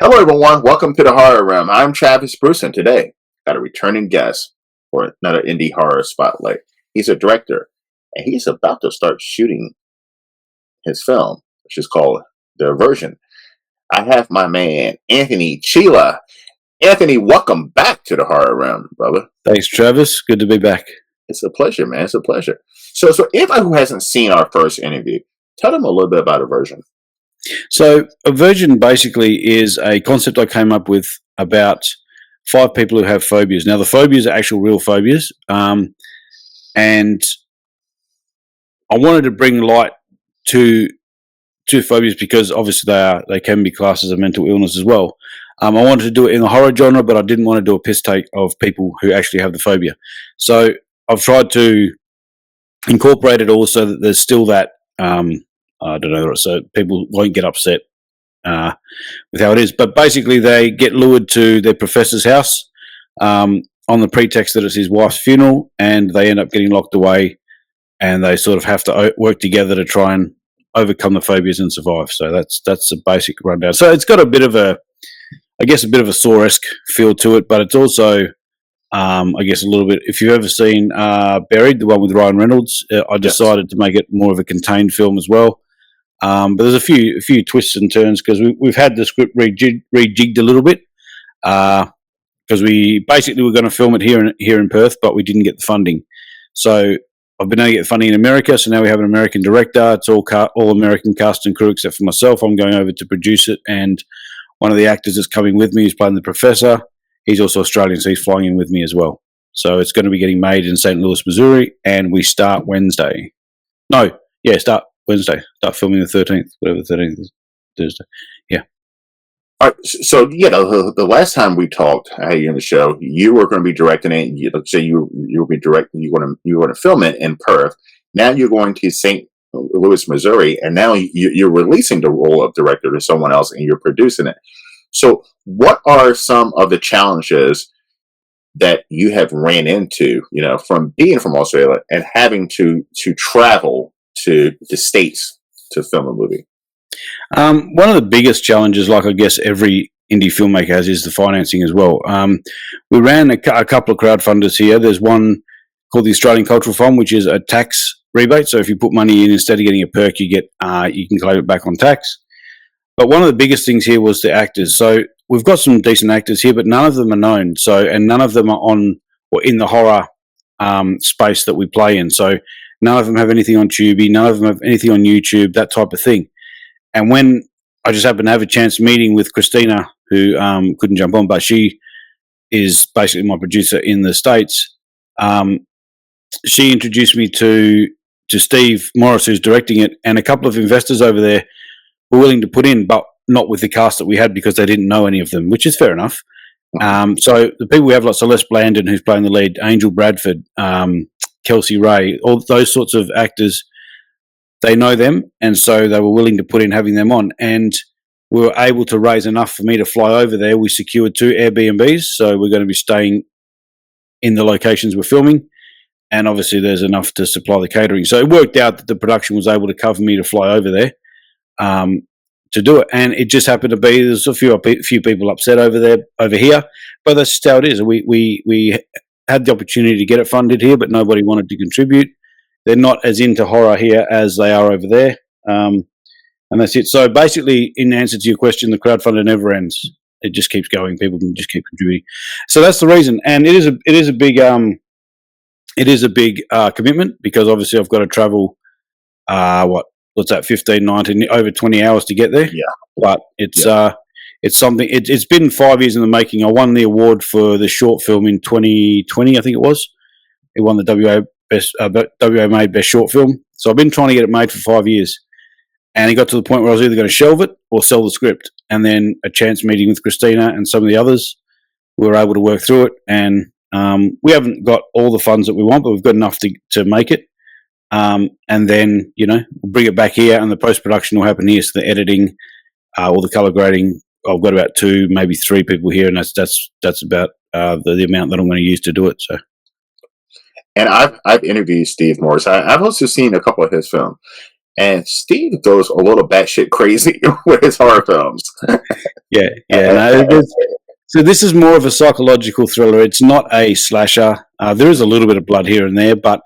Hello, everyone. Welcome to the Horror Realm. I'm Travis Bruce, and today got a returning guest for another indie horror spotlight. He's a director, and he's about to start shooting his film, which is called The Aversion. I have my man Anthony Chila. Anthony, welcome back to the Horror Realm, brother. Thanks, Travis. Good to be back. It's a pleasure, man. It's a pleasure. So anybody who hasn't seen our first interview, tell them a little bit about Aversion. So, aversion basically is a concept I came up with about 5 people who have phobias. Now, the phobias are actual real phobias, and I wanted to bring light to phobias because obviously they can be classed as a mental illness as well. I wanted to do it in the horror genre, but I didn't want to do a piss take of people who actually have the phobia. So I've tried to incorporate it all so that there's still that. I don't know, so people won't get upset with how it is. But basically, they get lured to their professor's house on the pretext that it's his wife's funeral, and they end up getting locked away, and they sort of have to work together to try and overcome the phobias and survive. So that's a basic rundown. So it's got a bit of a Saw-esque feel to it, but it's also, I guess, a little bit. If you've ever seen Buried, the one with Ryan Reynolds, I decided to make it more of a contained film as well. But there's a few twists and turns because we've had the script rejigged a little bit because we basically were going to film it here in Perth, but we didn't get the funding. So I've been able to get the funding in America, so now we have an American director. It's all American cast and crew except for myself. I'm going over to produce it, and one of the actors is coming with me. He's playing the professor. He's also Australian, so he's flying in with me as well. So it's going to be getting made in St. Louis, Missouri, and we start Wednesday. Start Wednesday. Start filming the 13th, whatever the 13th is, Thursday. Yeah. All right. So, the last time we talked, I had you on the show, you were going to be directing it. Let's say you will be directing, you want to film it in Perth. Now you're going to St. Louis, Missouri, and now you're releasing the role of director to someone else, and you're producing it. So, what are some of the challenges that you have ran into, from being from Australia and having to travel to the States to film a movie? One of the biggest challenges, like I guess every indie filmmaker has, is the financing as well. We ran a couple of crowdfunders here. There's one called the Australian Cultural Fund, which is a tax rebate. So if you put money in, instead of getting a perk, you can claim it back on tax. But one of the biggest things here was the actors. So we've got some decent actors here, but none of them are known. So, and none of them are on or in the horror space that we play in. So none of them have anything on Tubi. None of them have anything on YouTube, that type of thing. And when I just happened to have a chance meeting with Christina, who couldn't jump on, but she is basically my producer in the States, she introduced me to Steve Morris, who's directing it, and a couple of investors over there were willing to put in, but not with the cast that we had because they didn't know any of them, which is fair enough. So the people we have, like Celeste Blandon, who's playing the lead, Angel Bradford, Kelsey Ray, all those sorts of actors, they know them, and so they were willing to put in having them on. And we were able to raise enough for me to fly over there. We secured 2 Airbnbs, so we're going to be staying in the locations we're filming, and obviously there's enough to supply the catering. So it worked out that the production was able to cover me to fly over there to do it, and it just happened to be there's a few people upset over here, but that's just how it is. We had the opportunity to get it funded here, but nobody wanted to contribute. They're not as into horror here as they are over there, and that's it. So basically, in answer to your question, the crowdfunder never ends. It just keeps going. People can just keep contributing. So that's the reason, and it is a big commitment because obviously I've got to travel. What's that? 15, 19, over 20 hours to get there. Yeah, but it's something. It's been 5 years in the making. I won the award for the short film in 2020, I think it was. It won the WA made best short film. So I've been trying to get it made for 5 years, and it got to the point where I was either going to shelve it or sell the script. And then a chance meeting with Christina and some of the others, we were able to work through it. And we haven't got all the funds that we want, but we've got enough to make it. And then we'll bring it back here, and the post production will happen here. So the editing, all the color grading. I've got about 2, maybe 3 people here, and that's about the amount that I'm going to use to do it. So. And I've interviewed Steve Morris. I've also seen a couple of his films. and Steve goes a little batshit crazy with his horror films. Yeah, yeah. No, so this is more of a psychological thriller. It's not a slasher. There is a little bit of blood here and there, but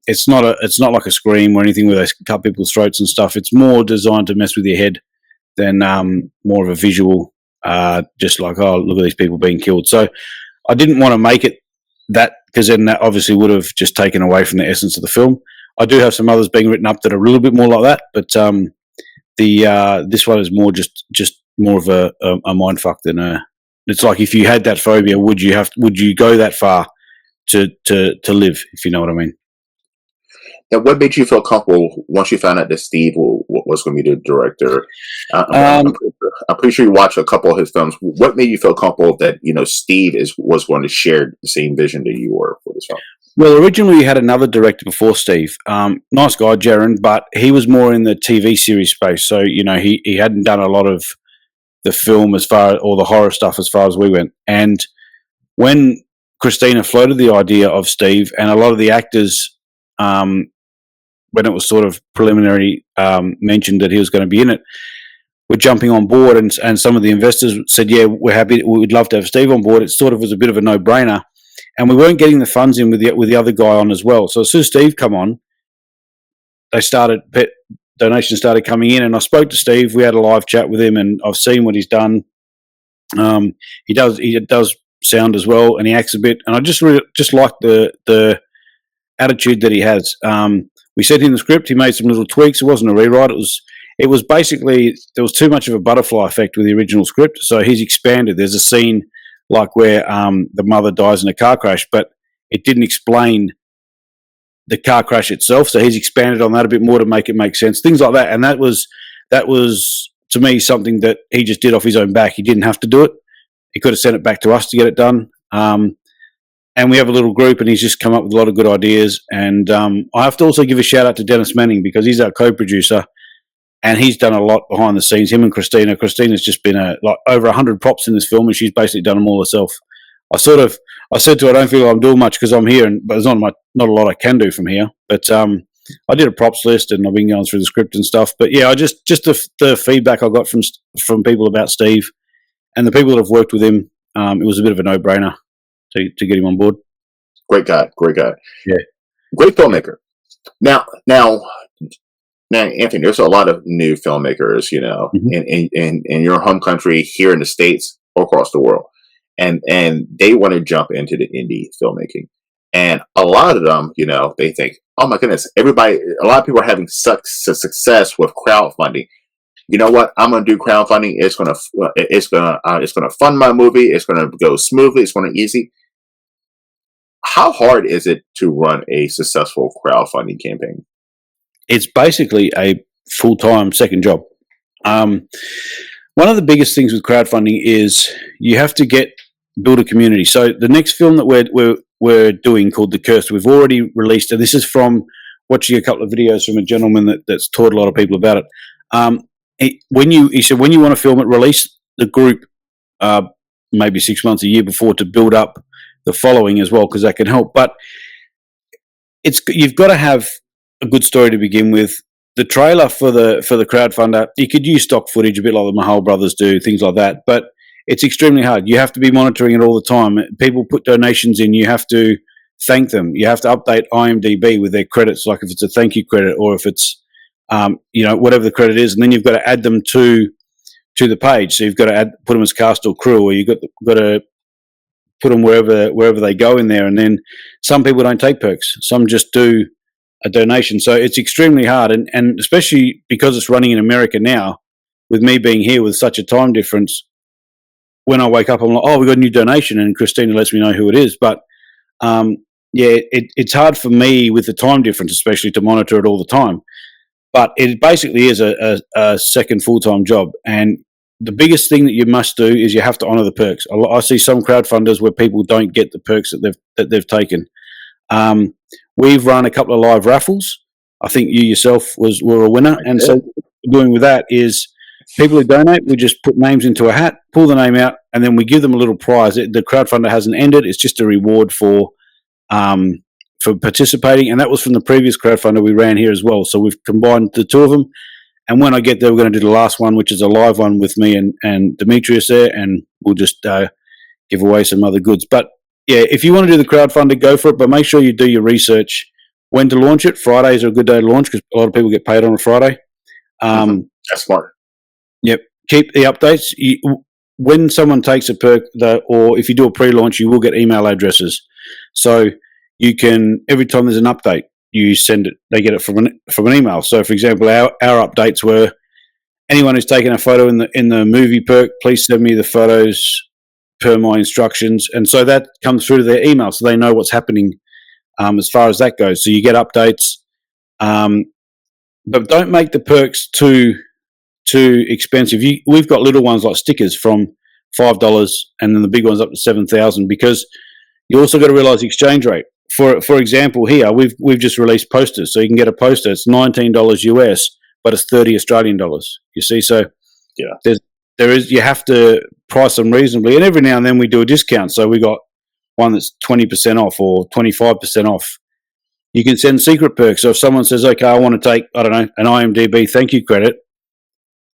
it's not like a Scream or anything where they cut people's throats and stuff. It's more designed to mess with your head than more of a visual, just like, oh, look at these people being killed. So I didn't want to make it that, because then that obviously would have just taken away from the essence of the film. I do have some others being written up that are a little bit more like that, but this one is more just more of a mind fuck than a. It's like, if you had that phobia, would you go that far to live, if you know what I mean? Now, what made you feel comfortable once you found out that Steve was going to be the director? Um, I'm pretty sure you watched a couple of his films. What made you feel comfortable that Steve was going to share the same vision that you were for this film? well, originally we had another director before Steve. Nice guy, Jaron, but he was more in the TV series space. So he hadn't done a lot of the film or the horror stuff as far as we went. And when Christina floated the idea of Steve, and a lot of the actors, when it was sort of preliminary mentioned that he was going to be in it, were jumping on board, and some of the investors said, yeah, we're happy, we'd love to have Steve on board. It sort of was a bit of a no-brainer. And we weren't getting the funds in with the other guy on as well. So as soon as Steve come on, donations started coming in, and I spoke to Steve. We had a live chat with him, and I've seen what he's done. He does sound as well, and he acts a bit. And I just like the attitude that he has. We sent him the script. He made some little tweaks. It wasn't a rewrite. It was basically, there was too much of a butterfly effect with the original script, so he's expanded. There's a scene like where the mother dies in a car crash, but it didn't explain the car crash itself. So he's expanded on that a bit more to make it make sense. Things like that. And that was to me something that he just did off his own back. He didn't have to do it. He could have sent it back to us to get it done. And we have a little group, and he's just come up with a lot of good ideas. And I have to also give a shout out to Dennis Manning, because he's our co-producer, and he's done a lot behind the scenes. Him and Christina. Christina's just been over 100 props in this film, and she's basically done them all herself. I said to her, I don't feel like I'm doing much because I'm here, but there's not a lot I can do from here. But I did a props list, and I've been going through the script and stuff. But yeah, the feedback I got from people about Steve and the people that have worked with him, it was a bit of a no-brainer to get him on board. Great guy. Yeah. Great filmmaker. Now, Anthony, there's a lot of new filmmakers, in your home country, here in the States, or across the world, and they want to jump into the indie filmmaking, and a lot of them, they think, oh my goodness, a lot of people are having such success with crowdfunding. You know what? I'm going to do crowdfunding. It's going to fund my movie. It's going to go smoothly. It's going to easy. How hard is it to run a successful crowdfunding campaign? It's basically a full-time second job. One of the biggest things with crowdfunding is you have to build a community. So the next film that we're doing, called The Curse, we've already released, and this is from watching a couple of videos from a gentleman that's taught a lot of people about it. He said, when you want to film it, release the group maybe 6 months, a year before, to build up the following as well, because that can help. But you've got to have a good story to begin with. The trailer for the crowdfunder, you could use stock footage, a bit like the Mahal brothers do, things like that. But it's extremely hard. You have to be monitoring it all the time. People put donations in. You have to thank them. You have to update IMDb with their credits, like if it's a thank you credit, or if it's whatever the credit is, and then you've got to add them to the page. So you've got to put them as cast or crew, or you've got to put them wherever they go in there. And then some people don't take perks. Some just do a donation. So it's extremely hard, and especially because it's running in America now, with me being here with such a time difference. When I wake up, I'm like, oh, we got a new donation, and Christina lets me know who it is. But it's hard for me with the time difference, especially, to monitor it all the time. But it basically is a second full-time job. And the biggest thing that you must do is you have to honour the perks. I see some crowdfunders where people don't get the perks that they've taken. We've run a couple of live raffles. I think you yourself were a winner. And so what we're doing with that is people who donate, we just put names into a hat, pull the name out, and then we give them a little prize. The crowdfunder hasn't ended. It's just a reward for for participating, and that was from the previous crowdfunder we ran here as well. So we've combined the two of them. And when I get there, we're going to do the last one, which is a live one with me and Demetrius there, and we'll just give away some other goods. But yeah, if you want to do the crowdfunder, go for it. But make sure you do your research when to launch it. Fridays are a good day to launch because a lot of people get paid on a Friday. That's smart. Yep. Keep the updates. When someone takes a perk, or if you do a pre-launch, you will get email addresses. So you can, every time there's an update, you send it. They get it from an email. So, for example, our updates were, anyone who's taken a photo in the movie perk, please send me the photos per my instructions. And so that comes through to their email, so they know what's happening as far as that goes. So you get updates, but don't make the perks too expensive. We've got little ones like stickers from $5, and then the big ones up to 7,000. Because you also got to realize the exchange rate. For example, here we've just released posters, so you can get a poster. It's $19 US, but it's 30 Australian dollars. You see, so yeah, you have to price them reasonably, and every now and then we do a discount. So we got one that's 20% off or 25% off. You can send secret perks. So if someone says, "Okay, I want to take, I don't know, an IMDb thank you credit,"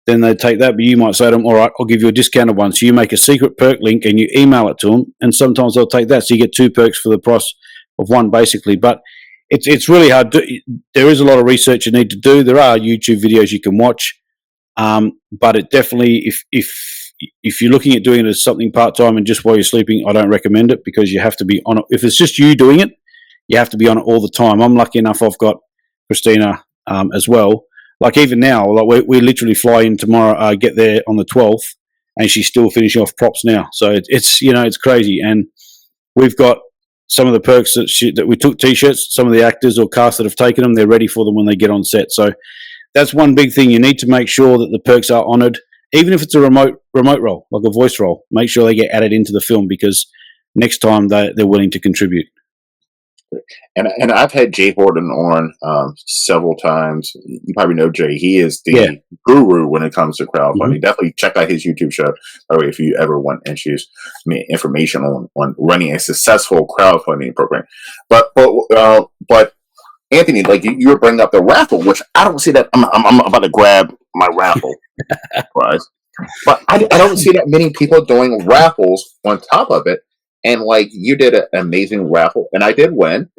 then they take that, but you might say to them, "All right, I'll give you a discounted one." So you make a secret perk link and you email it to them, and sometimes they'll take that. So you get 2 perks for the price of one, basically. But it's really hard. There is a lot of research you need to do. There are YouTube videos you can watch, but it definitely, if you're looking at doing it as something part-time and just while you're sleeping, I don't recommend it, because you have to be on it. If it's just you doing it, you have to be on it all the time. I'm lucky enough I've got Christina as well. Like even now, like we literally fly in tomorrow, get there on the 12th, and she's still finishing off props now. So it's it's crazy. And we've got some of the perks that we took T-shirts. Some of the actors or cast that have taken them, they're ready for them when they get on set. So that's one big thing. You need to make sure that the perks are honoured, even if it's a remote role, like a voice role. Make sure they get added into the film, because next time they're willing to contribute. And I've had Jay Horton on several times. You probably know Jay. He is the guru when it comes to crowdfunding. Definitely check out his YouTube show, by the way, if you ever want information on running a successful crowdfunding program. But Anthony, like you were bringing up the raffle, which I don't see that. I'm about to grab my raffle prize, but I don't see that many people doing raffles on top of it. And like you did an amazing raffle, and I did win,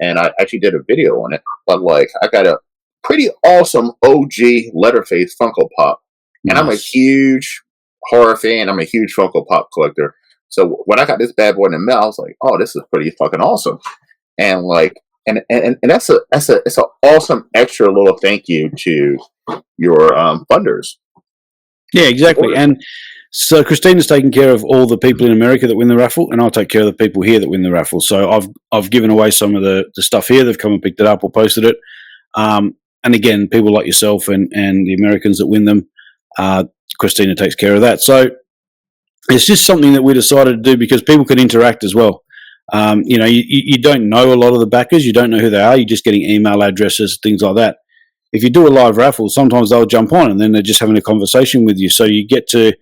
and I actually did a video on it. But like I got a pretty awesome OG Leatherface Funko Pop, and I'm a huge horror fan. I'm a huge Funko Pop collector. So when I got this bad boy in the mail, I was like, "Oh, this is pretty fucking awesome!" And like, and it's an awesome extra little thank you to your funders. Yeah, exactly. And so Christina's taking care of all the people in America that win the raffle, and I'll take care of the people here that win the raffle. So I've given away some of the stuff here. They've come and picked it up or posted it. And again, people like yourself and the Americans that win them, Christina takes care of that. So it's just something that we decided to do because people can interact as well. You don't know a lot of the backers. You don't know who they are. You're just getting email addresses, things like that. If you do a live raffle, sometimes they'll jump on and then they're just having a conversation with you. So you get to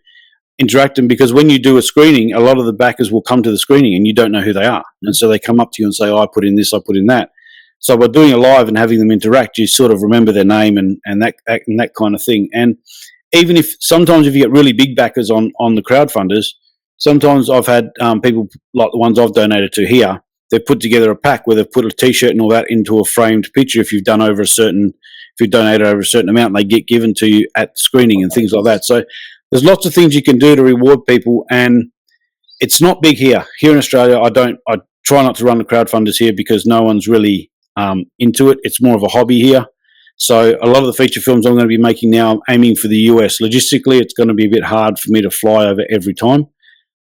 interact them, because when you do a screening, a lot of the backers will come to the screening and you don't know who they are. And so they come up to you and say, "Oh, I put in this, I put in that." So by doing a live and having them interact, you sort of remember their name and that kind of thing. And even if sometimes if you get really big backers on the crowdfunders, sometimes I've had people like the ones I've donated to here, they've put together a pack where they've put a T-shirt and all that into a framed picture if you've donated over a certain amount, they get given to you at the screening and things like that. So there's lots of things you can do to reward people, and it's not big here. Here in Australia, I try not to run the crowdfunders here because no one's really into it. It's more of a hobby here. So a lot of the feature films I'm going to be making now, I'm aiming for the US. Logistically, it's going to be a bit hard for me to fly over every time.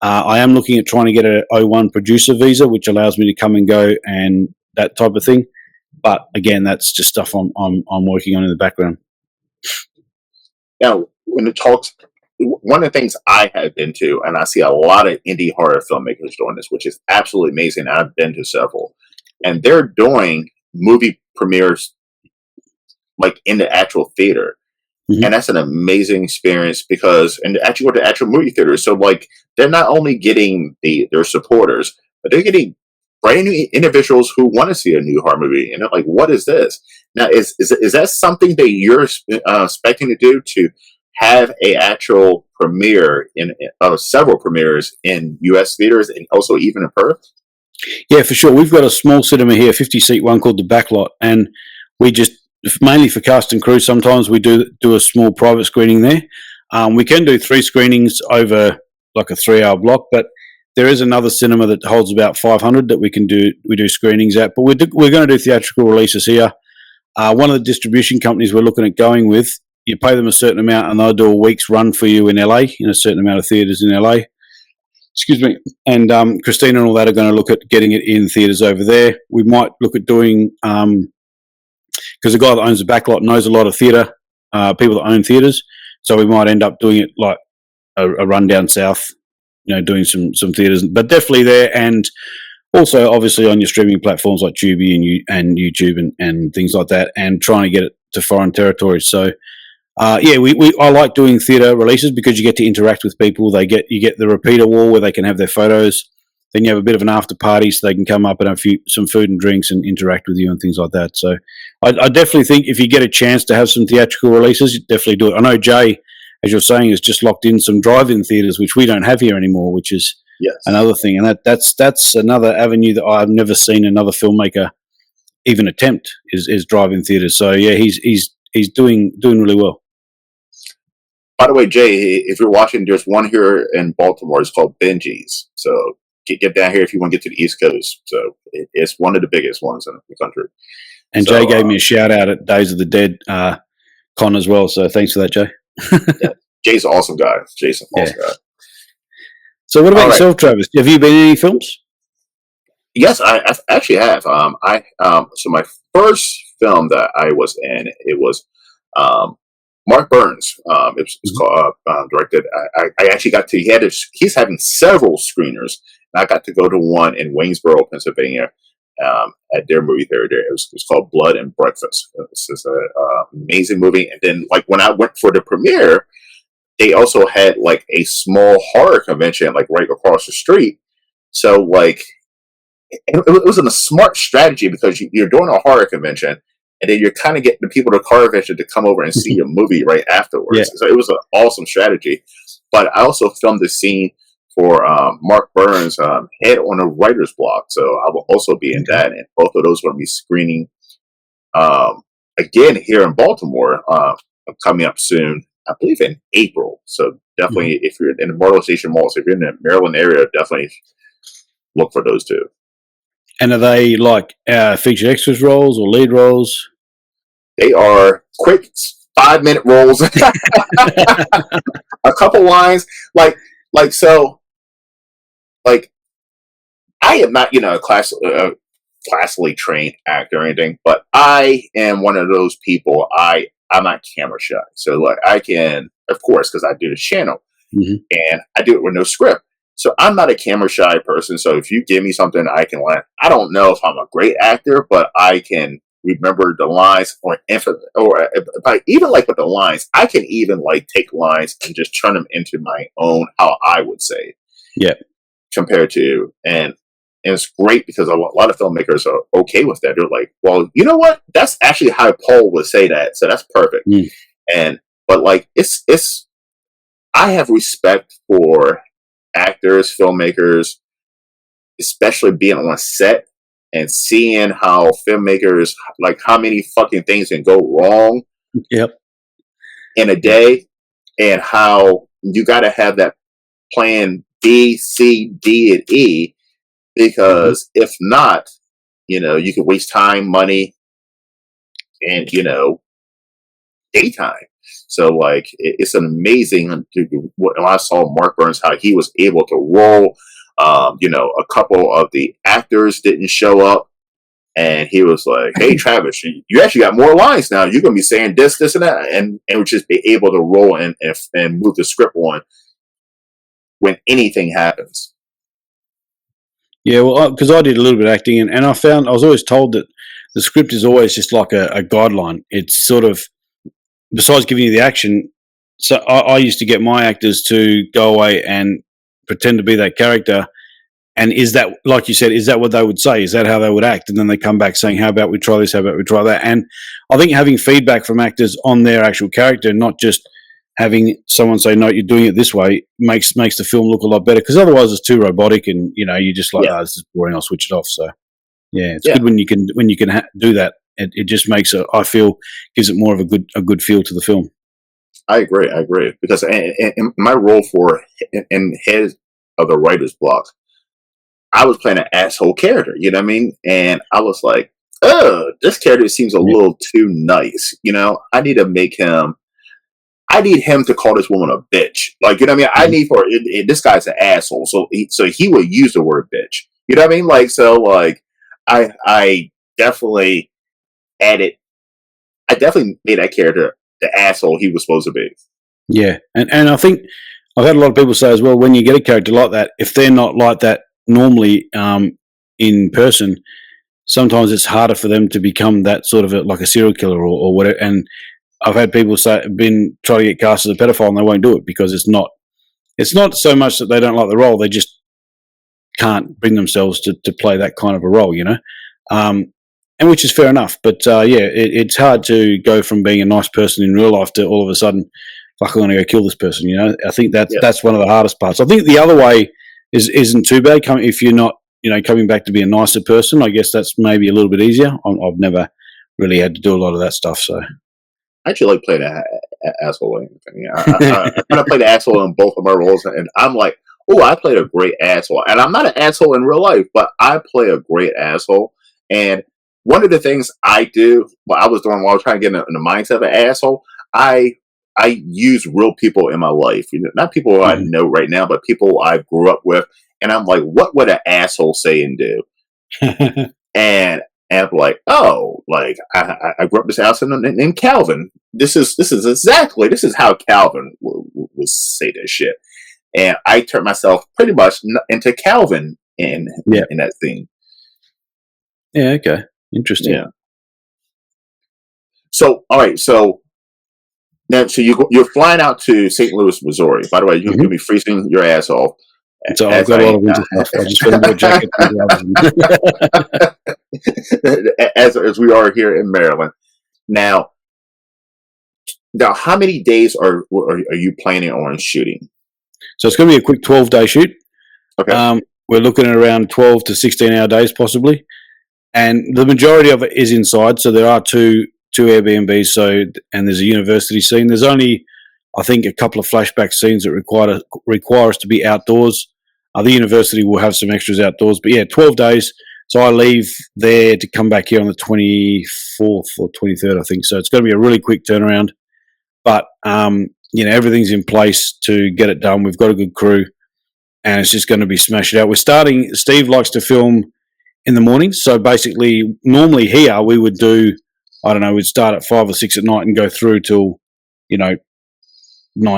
I am looking at trying to get an O1 producer visa, which allows me to come and go and that type of thing. But again, that's just stuff I'm working on in the background. Now, when it talks, one of the things I have been to, and I see a lot of indie horror filmmakers doing this, which is absolutely amazing. I've been to several, and they're doing movie premieres like in the actual theater. And that's an amazing experience and actually go to actual movie theaters. So like they're not only getting their supporters, but they're getting brand new individuals who want to see a new horror movie, and they're like, "What is this?" Now, is that something that you're expecting to do, to have a actual premiere in several premieres in U.S. theaters and also even in Perth? Yeah, for sure. We've got a small cinema here, 50-seat one called the Backlot, and we just, mainly for cast and crew, sometimes we do a small private screening there. We can do 3 screenings over like a 3-hour block, but there is another cinema that holds about 500 that we do screenings at. But we're going to do theatrical releases here. One of the distribution companies we're looking at going with, you pay them a certain amount and they'll do a week's run for you in LA, in a certain amount of theatres in LA. Excuse me. And Christina and all that are going to look at getting it in theatres over there. We might look at doing, because the guy that owns the Backlot knows a lot of theatre, people that own theatres. So we might end up doing it like a run down south, doing some theatres, but definitely there. And also, obviously, on your streaming platforms like Tubi and YouTube and things like that, and trying to get it to foreign territories. So, I like doing theatre releases because you get to interact with people. You get the repeater wall where they can have their photos. Then you have a bit of an after party so they can come up and have some food and drinks and interact with you and things like that. So, I definitely think if you get a chance to have some theatrical releases, you definitely do it. I know Jay, as you're saying, has just locked in some drive-in theatres, which we don't have here anymore, which is another thing. And that's another avenue that I've never seen another filmmaker even attempt is drive-in theatres. So yeah, he's doing really well. By the way, Jay, if you're watching, there's one here in Baltimore. It's called Benji's. So get down here if you want to get to the East Coast. So it's one of the biggest ones in the country. And so, Jay gave me a shout out at Days of the Dead con as well. So thanks for that, Jay. Yeah, Jay's an awesome guy. Jay's an awesome guy. So what about yourself, Travis? Have you been in any films? Yes, I actually have. So my first film that I was in, it was Mark Burns. It's called directed. I actually got to. He's having several screeners, and I got to go to one in Waynesboro, Pennsylvania, at their movie theater. It was called Blood and Breakfast. This is an amazing movie. And then, like, when I went for the premiere, they also had like a small horror convention like right across the street. So like it was a smart strategy because you're doing a horror convention and then you're kind of getting the people to horror convention to come over and see your movie right afterwards. Yeah. So it was an awesome strategy. But I also filmed the scene for Mark Burns' Head on a Writer's Block. So I will also be in that, and both of those are going to be screening again here in Baltimore coming up soon. I believe in April. So definitely, if you're in the Myrtle Station Malls, if you're in the Maryland area, definitely look for those two. And are they like featured extras roles or lead roles? They are quick 5-minute roles. A couple lines, like I am not, a classically trained actor or anything, but I am one of those people. I'm not camera shy. So like I can, of course, because I do the channel and I do it with no script. So I'm not a camera shy person. So if you give me something, I can learn. I don't know if I'm a great actor, but I can remember the lines but even like with the lines, I can even like take lines and just turn them into my own, how I would say. Yeah. Compared to, and it's great because a lot of filmmakers are okay with that. They're like, well, you know what? That's actually how Paul would say that. So that's perfect. But like, I have respect for actors, filmmakers, especially being on a set and seeing how filmmakers, like how many fucking things can go wrong in a day, and how you got to have that plan B, C, D, and E, because if not, you can waste time, money, and, daytime. So like, it's an amazing, when I saw Mark Burns, how he was able to roll, a couple of the actors didn't show up, and he was like, hey, Travis, you actually got more lines now. You're going to be saying this, and that, and would just be able to roll and move the script on when anything happens. Yeah, well, because I did a little bit of acting, and I was always told that the script is always just like a guideline. It's sort of, besides giving you the action, so I used to get my actors to go away and pretend to be that character And is that, like you said, is that what they would say? Is that how they would act? And then they come back saying, how about we try this? How about we try that? And I think having feedback from actors on their actual character, not just having someone say, no, you're doing it this way, makes the film look a lot better. Because otherwise it's too robotic and, you're just like, oh, this is boring, I'll switch it off. So, yeah, it's good when you can do that. It just makes it, I feel, gives it more of a good feel to the film. I agree. Because in my role in head of the writer's block, I was playing an asshole character, you know what I mean? And I was like, oh, this character seems a little too nice. I need him to call this woman a bitch. Like, you know what I mean? I need this guy's an asshole. So he would use the word bitch. You know what I mean? Like, so like, I definitely added, I definitely made that character the asshole he was supposed to be. Yeah. And I think I've had a lot of people say as well, when you get a character like that, if they're not like that normally in person, sometimes it's harder for them to become that sort of like a serial killer or whatever. And I've had people trying to get cast as a pedophile and they won't do it because it's not so much that they don't like the role, they just can't bring themselves to play that kind of a role, and which is fair enough. But it's hard to go from being a nice person in real life to all of a sudden, fuck, I'm going to go kill this person. I think that's one of the hardest parts. I think the other way isn't too bad. If you're not, coming back to be a nicer person, I guess that's maybe a little bit easier. I've never really had to do a lot of that stuff. So I actually like playing an asshole. I kind of played an asshole in both of my roles, and I'm like, oh, I played a great asshole. And I'm not an asshole in real life, but I play a great asshole. And one of the things I do, what I was doing while I was trying to get in the mindset of an asshole, I use real people in my life. Not people I know right now, but people I grew up with. And I'm like, what would an asshole say and do? and I'm like, oh, like I grew up this house named Calvin. This is how Calvin would say this shit. And I turned myself pretty much into Calvin in that scene. Yeah. Okay. Interesting. Yeah. So, all right. So now, you're flying out to St. Louis, Missouri. By the way, you'll be freezing your ass off. So I've got a lot of winter stuff. I just put a jacket. as we are here in Maryland. Now, how many days are you planning on shooting? So it's going to be a quick 12-day shoot. Okay. We're looking at around 12 to 16-hour days possibly. And the majority of it is inside. So there are two Airbnbs. And there's a university scene. There's only, I think, a couple of flashback scenes that require us to be outdoors. The university will have some extras outdoors. But, 12 days. So I leave there to come back here on the 24th or 23rd, I think. So it's going to be a really quick turnaround. But, everything's in place to get it done. We've got a good crew. And it's just going to be smashed out. Steve likes to film in the morning. So basically, normally here we would do, we'd start at 5 or 6 at night and go through till, 9,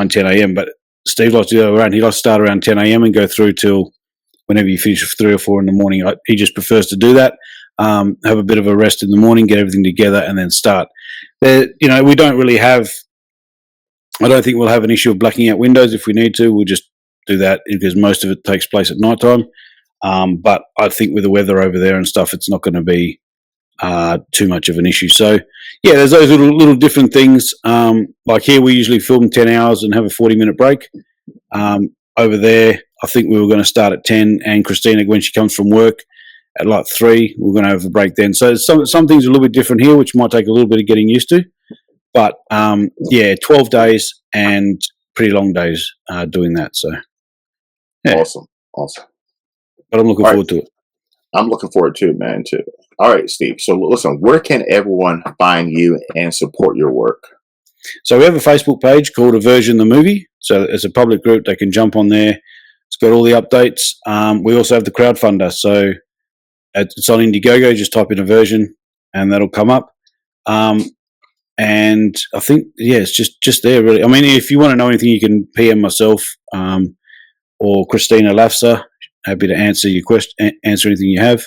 10 a.m. But Steve likes to go around. He likes to start around 10 a.m. and go through till whenever you finish at 3 or 4 in the morning. He just prefers to do that. Have a bit of a rest in the morning, get everything together, and then start. We don't really have. I don't think we'll have an issue of blacking out windows. If we need to, we'll just do that because most of it takes place at night time. But I think with the weather over there and stuff, it's not going to be too much of an issue. So, there's those little different things. Like here, we usually film 10 hours and have a 40-minute break. Over there, I think we were going to start at 10, and Christina, when she comes from work at like 3, we're going to have a break then. So some things are a little bit different here, which might take a little bit of getting used to. But, 12 days and pretty long days doing that. So, Awesome. But I'm looking forward to it. I'm looking forward to it, man, too. All right, Steve. So listen, where can everyone find you and support your work? So we have a Facebook page called AVERSION the Movie. So it's a public group. They can jump on there. It's got all the updates. We also have the crowdfunder. So it's on Indiegogo. Just type in AVERSION and that'll come up. And I think, it's just there, really. I mean, if you want to know anything, you can PM myself or Christina Lafsa. Happy to answer your question, answer anything you have.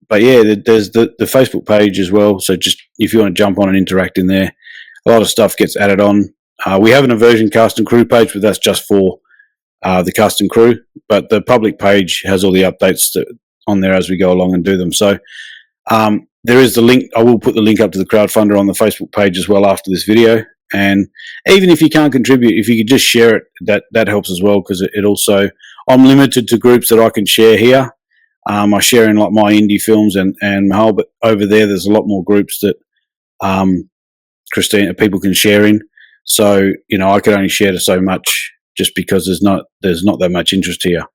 But there's the Facebook page as well. So just if you want to jump on and interact in there, a lot of stuff gets added on. We have an AVERSION cast and crew page, but that's just for the cast and crew. But the public page has all the updates on there as we go along and do them. So there is the link. I will put the link up to the crowdfunder on the Facebook page as well after this video. And even if you can't contribute, if you could just share it, that helps as well, because it also, I'm limited to groups that I can share here. I share in like my indie films and Mahal, but over there's a lot more groups that people can share in. So I can only share to so much just because there's not that much interest here.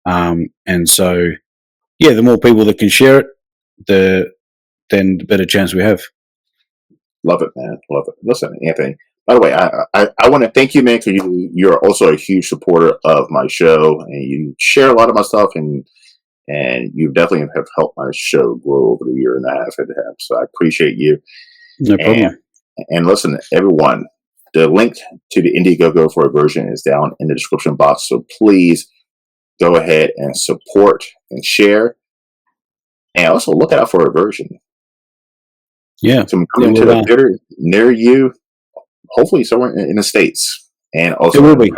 And so the more people that can share it, then the better chance we have. Love it, man. Love it. Listen, Anthony, by the way, I want to thank you, man, because you're also a huge supporter of my show, and you share a lot of my stuff, and you definitely have helped my show grow over the year and a half it has. So I appreciate you. No problem. And listen, everyone, the link to the Indiegogo for AVERSION is down in the description box. So please go ahead and support and share. And also look out for AVERSION. Yeah. So coming to the theater near you, hopefully somewhere in the States. And also it will be.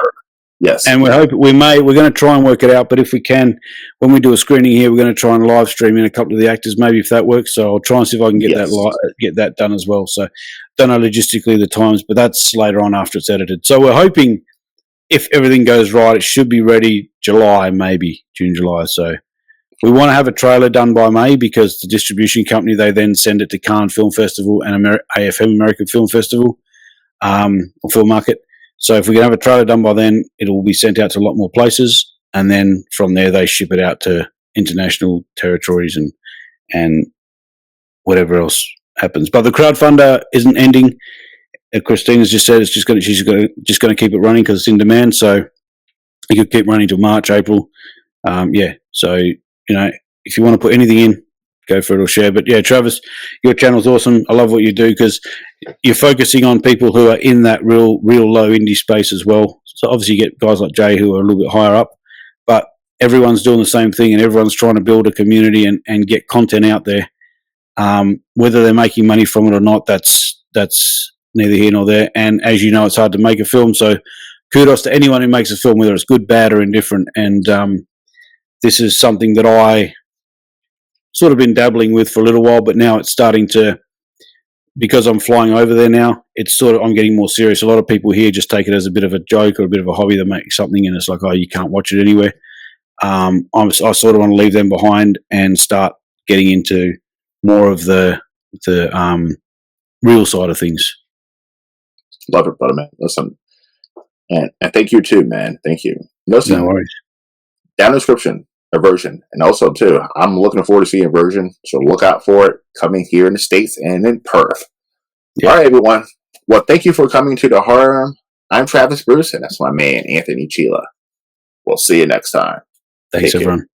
Yes. And we're going to try and work it out, but if we can, when we do a screening here, we're going to try and live stream in a couple of the actors, maybe, if that works. So I'll try and see if I can get that done as well. So don't know logistically the times, but that's later on after it's edited. So we're hoping, if everything goes right, it should be ready July, maybe June, July. So we want to have a trailer done by May, because the distribution company, they then send it to Cannes Film Festival and AFM, American Film Festival, or Film Market. So if we can have a trailer done by then, it will be sent out to a lot more places, and then from there they ship it out to international territories and whatever else happens. But the crowdfunder isn't ending. Christina's just said she's going to keep it running because it's in demand. So it could keep running till March, April. So if you want to put anything in, go for it or share. But yeah, Travis, your channel's awesome. I love what you do, because you're focusing on people who are in that real low indie space as well. So obviously you get guys like Jay who are a little bit higher up, but everyone's doing the same thing, and everyone's trying to build a community and get content out there. Whether they're making money from it or not, that's neither here nor there. And as you know, it's hard to make a film. So kudos to anyone who makes a film, whether it's good, bad, or indifferent. And this is something that I sort of been dabbling with for a little while, but now it's starting to, because I'm flying over there now, I'm getting more serious. A lot of people here just take it as a bit of a joke or a bit of a hobby. They make something and it's like, oh, you can't watch it anywhere. I sort of want to leave them behind and start getting into more of the real side of things. Love it, brother, man. Listen, and thank you too, man. Thank you. Listen, no worries. Down in the description, AVERSION, and also too, I'm looking forward to seeing AVERSION. So look out for it coming here in the States and in Perth. Yeah. All right, everyone. Well, thank you for coming to the Horror Room. I'm Travis Bruce, and that's my man Anthony Chila. We'll see you next time. Thanks, everyone.